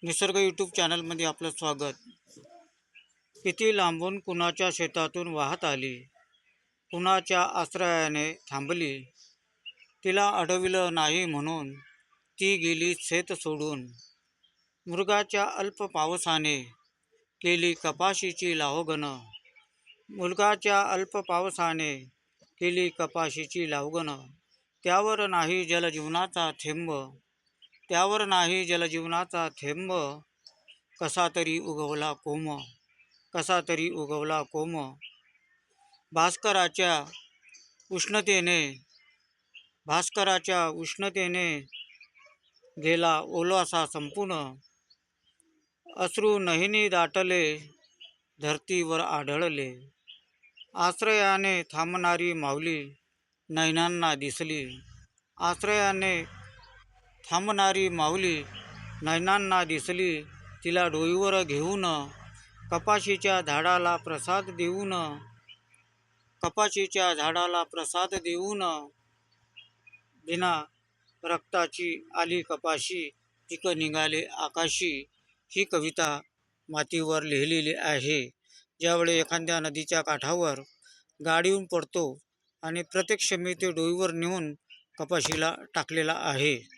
निसर्ग यूट्यूब चॅनलमध्ये आपलं स्वागत. किती लांबून कुणाच्या शेतातून वाहत आली, कुणाच्या आश्रयाने थांबली. तिला अडविलं नाही म्हणून ती गेली शेत सोडून. मृगाच्या अल्प पावसाने केली कपाशीची लावगण. मृगाच्या अल्प पावसाने केली कपाशीची लावगण. त्यावर नाही जलजीवनाचा थेंब, त्यावर नाही जलजीवनाचा थेंब. कसा तरी उगवला कोम, कसा तरी उगवला कोम. भास्कराच्या उष्णतेने, भास्कराच्या उष्णतेने गेला ओलासा संपून. अश्रू नहिनी दाटले, धरतीवर आढळले. आश्रयाने थांबणारी माऊली नयनांना दिसली. आश्रयाने थांबणारी माऊली नयनांना दिसली. तिला डोईवर घेऊन कपाशीच्या झाडाला प्रसाद देऊन, कपाशीच्या झाडाला प्रसाद देऊन. बिना रक्ताची आली कपाशी, पीक निघाले आकाशी. ही कविता मातीवर लिहिलेली आहे. ज्यावेळी एखाद्या नदीच्या काठावर गाडीहून पडतो आणि प्रत्यक्ष मी ते डोईवर नेऊन कपाशीला टाकलेला आहे.